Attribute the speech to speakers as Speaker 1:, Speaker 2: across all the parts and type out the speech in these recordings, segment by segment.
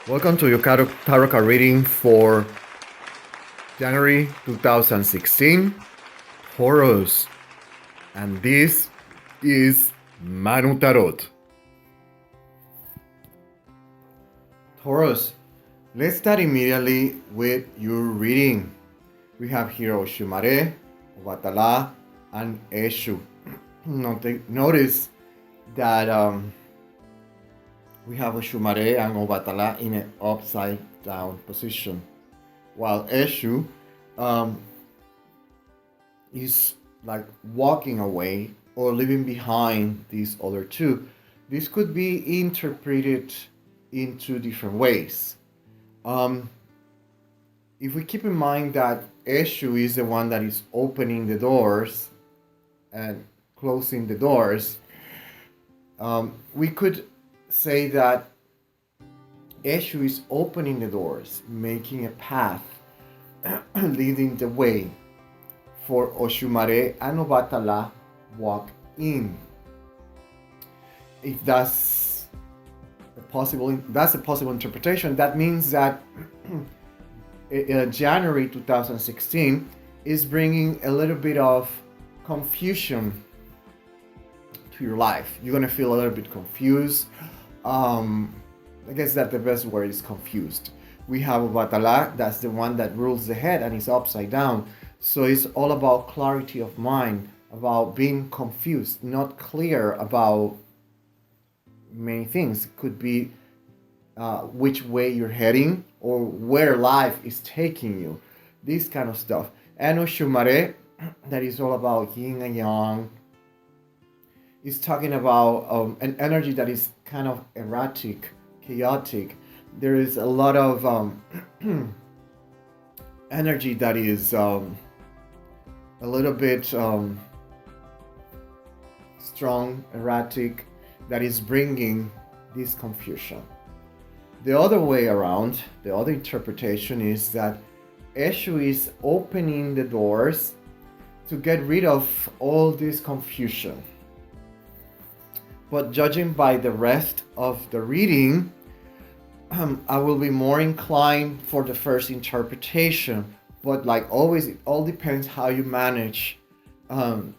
Speaker 1: Welcome to your tarot card reading for January 2016, Taurus, and this is Manu.tarot. Taurus, let's start immediately with your reading. We have here Oshumare, Obatala, and Eshu. Notice that we have Oshumare and Obatala in an upside down position, while Eshu is like walking away or leaving behind these other two. This could be interpreted in two different ways. If we keep in mind that Eshu is the one that is opening the doors and closing the doors, we could say that Eshu is opening the doors, making a path, leading the way for Oshumare and Obatala walk in. If that's a possible interpretation, that means that January 2016 is bringing a little bit of confusion to your life. You're gonna feel a little bit confused. I guess that the best word is confused. We have Obatala, that's the one that rules the head and is upside down. So it's all about clarity of mind, about being confused, not clear about many things. It could be which way you're heading or where life is taking you, this kind of stuff. And Oshumare, that is all about yin and yang, is talking about an energy that is kind of erratic, chaotic. There is a lot of energy that is a little bit strong, erratic, that is bringing this confusion. The other way around, the other interpretation is that Eshu is opening the doors to get rid of all this confusion. But judging by the rest of the reading, I will be more inclined for the first interpretation. But like always, it all depends how you manage or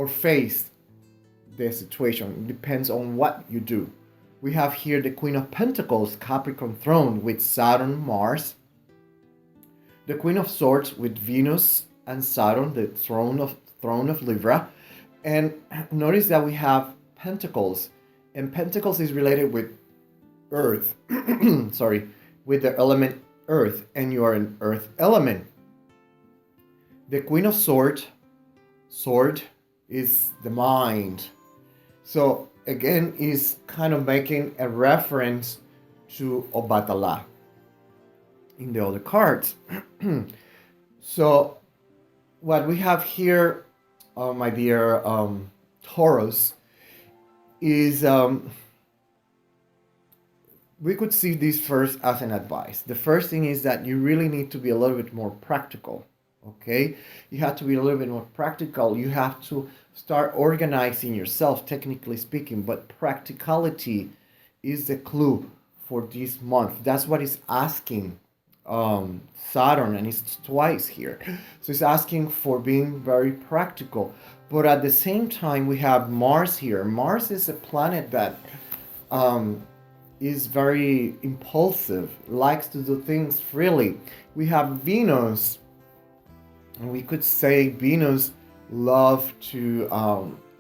Speaker 1: face the situation. It depends on what you do. We have here the Queen of Pentacles, Capricorn throne with Saturn, Mars. The Queen of Swords with Venus and Saturn, the throne of Libra. And notice that we have Pentacles, and Pentacles is related with Earth, with the element Earth, and you are an Earth element. The Queen of Sword is the mind. So again, is kind of making a reference to Obatala in the other cards. So what we have here, my dear Taurus, is we could see this first as an advice. The first thing is that you really need to be a little bit more practical, okay? You have to be a little bit more practical. You have to start organizing yourself, technically speaking, but practicality is the clue for this month. That's what it's asking Saturn, and it's twice here. So it's asking for being very practical. But at the same time, we have Mars here. Mars is a planet that is very impulsive, likes to do things freely. We have Venus, and we could say Venus loves to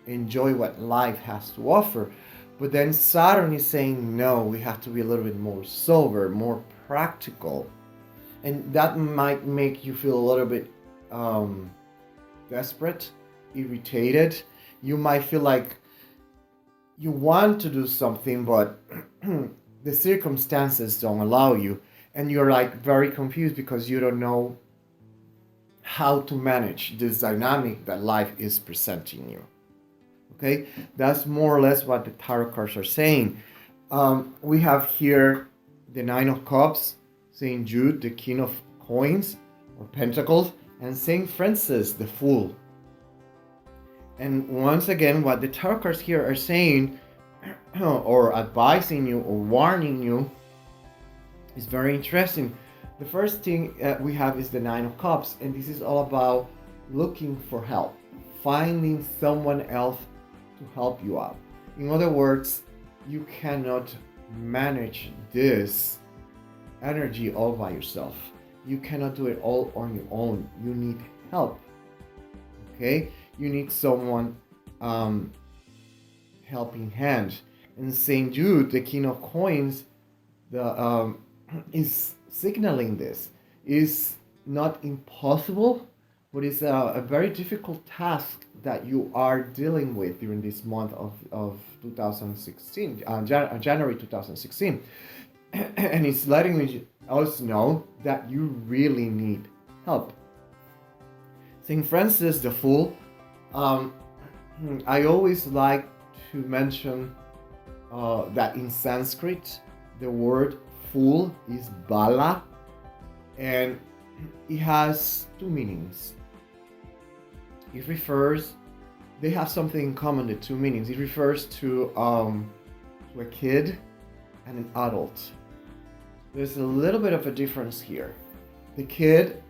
Speaker 1: enjoy what life has to offer. But then Saturn is saying, no, we have to be a little bit more sober, more practical. And that might make you feel a little bit desperate, irritated. You might feel like you want to do something, but the circumstances don't allow you. And you're like very confused because you don't know how to manage this dynamic that life is presenting you. Okay, that's more or less what the tarot cards are saying. We have here the Nine of Cups, St. Jude, the King of Coins or Pentacles, and St. Francis, the Fool. And once again, what the tarot cards here are saying or advising you or warning you is very interesting. The first thing we have is the Nine of Cups, and this is all about looking for help, finding someone else to help you out. In other words, you cannot manage this energy all by yourself. You cannot do it all on your own. You need help. Okay? You need someone helping hand. And St. Jude, the King of Coins, is signaling this. Is not impossible, but it's a very difficult task that you are dealing with during this month of 2016, January 2016. And it's letting us know that you really need help. St. Francis the Fool, I always like to mention that in Sanskrit, the word fool is bala, and it has two meanings. They have something in common, the two meanings. It refers to a kid and an adult. There's a little bit of a difference here. The kid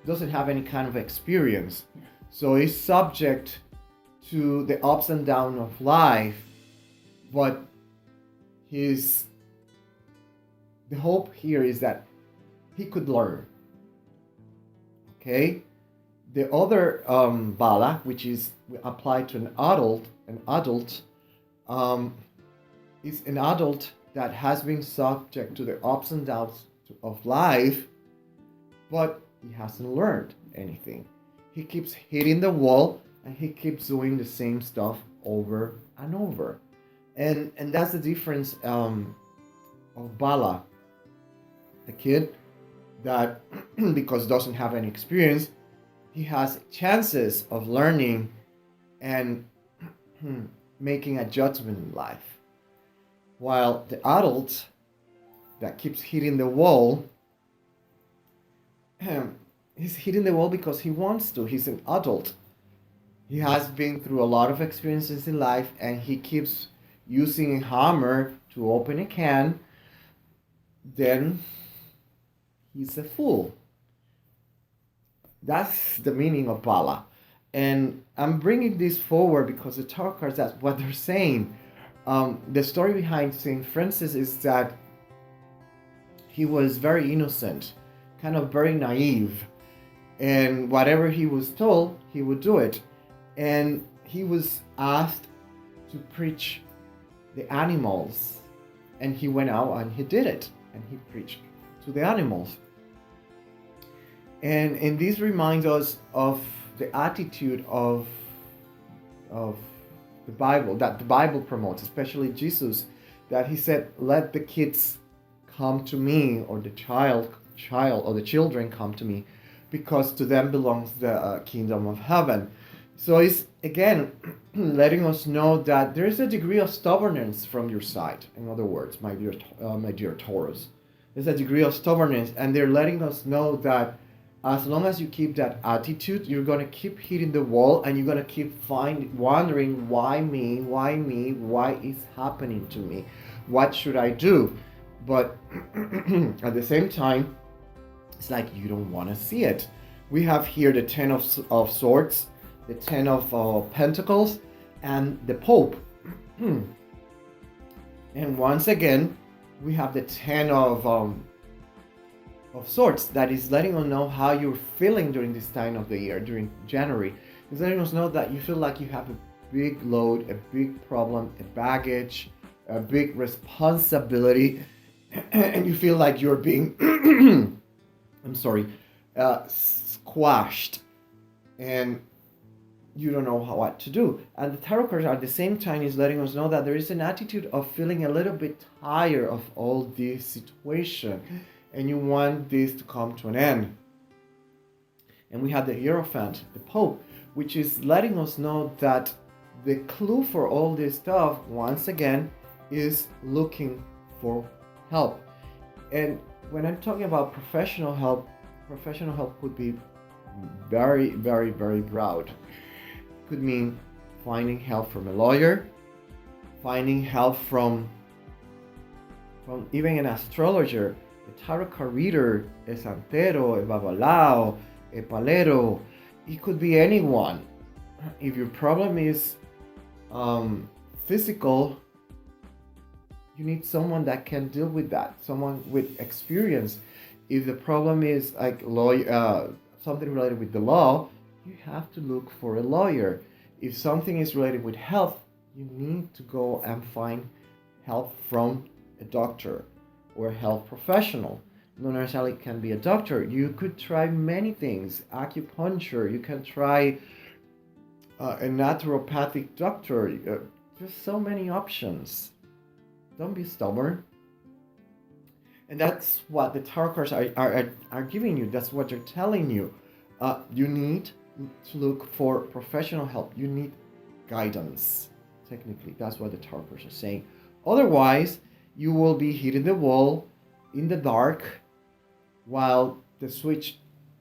Speaker 1: doesn't have any kind of experience, so he's subject to the ups and downs of life, but the hope here is that he could learn. Okay? The other bala, which is applied to an adult, is an adult that has been subject to the ups and downs of life, but he hasn't learned anything. He keeps hitting the wall and he keeps doing the same stuff over and over. And that's the difference of bala. The kid that, because doesn't have any experience, he has chances of learning and making a judgment in life. While the adult that keeps hitting the wall, he's hitting the wall because he wants to. He's an adult. He has been through a lot of experiences in life, and he keeps using a hammer to open a can. Then he's a fool. That's the meaning of bala. And I'm bringing this forward because the tarot cards, that's what they're saying. The story behind St. Francis is that he was very innocent, kind of very naive, and whatever he was told, he would do it. And he was asked to preach the animals, and he went out and he did it, and he preached to the animals. And this reminds us of the attitude of the Bible, that the Bible promotes, especially Jesus, that he said, let the kids come to me, or the child or the children come to me, because to them belongs the kingdom of heaven. So it's, again, letting us know that there is a degree of stubbornness from your side. In other words, my dear Taurus, there's a degree of stubbornness, and they're letting us know that as long as you keep that attitude, you're going to keep hitting the wall, and you're going to keep wondering, why me, why is happening to me, what should I do? But at the same time, it's like you don't want to see it. We have here the Ten of Swords, the Ten of Pentacles, and the Pope. And once again, we have the Ten of Swords, that is letting us know how you're feeling during this time of the year, during January. It's letting us know that you feel like you have a big load, a big problem, a baggage, a big responsibility, and you feel like you're being, squashed, and you don't know what to do. And the tarot cards at the same time is letting us know that there is an attitude of feeling a little bit tired of all this situation, and you want this to come to an end. And we have the Hierophant, the Pope, which is letting us know that the clue for all this stuff, once again, is looking for help. And when I'm talking about professional help could be very, very, very broad. could mean finding help from a lawyer, finding help from even an astrologer, a tarot card reader, a santero, a babalao, a palero. It could be anyone. If your problem is physical, you need someone that can deal with that, someone with experience. If the problem is like something related with the law, you have to look for a lawyer. If something is related with health, you need to go and find help from a doctor or a health professional. Not necessarily can be a doctor. You could try many things. Acupuncture. You can try a naturopathic doctor. There's so many options. Don't be stubborn. And that's what the tarot cards are giving you. That's what they're telling you. You need to look for professional help. You need guidance. Technically, that's what the tarot cards are saying. Otherwise, you will be hitting the wall in the dark while the switch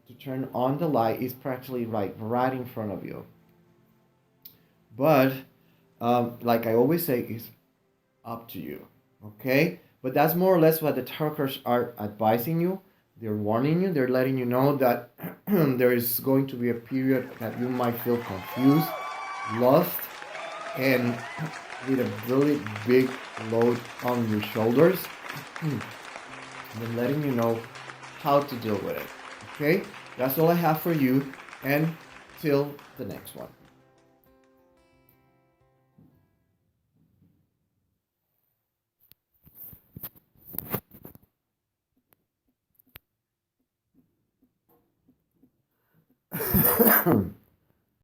Speaker 1: to turn on the light is practically right in front of you. But like I always say, it's up to you. Okay? But that's more or less what the tarot cards are advising you. They're warning you. They're letting you know that there is going to be a period that you might feel confused, lost, and with a really big load on your shoulders. And they're letting you know how to deal with it. Okay? That's all I have for you. And till the next one.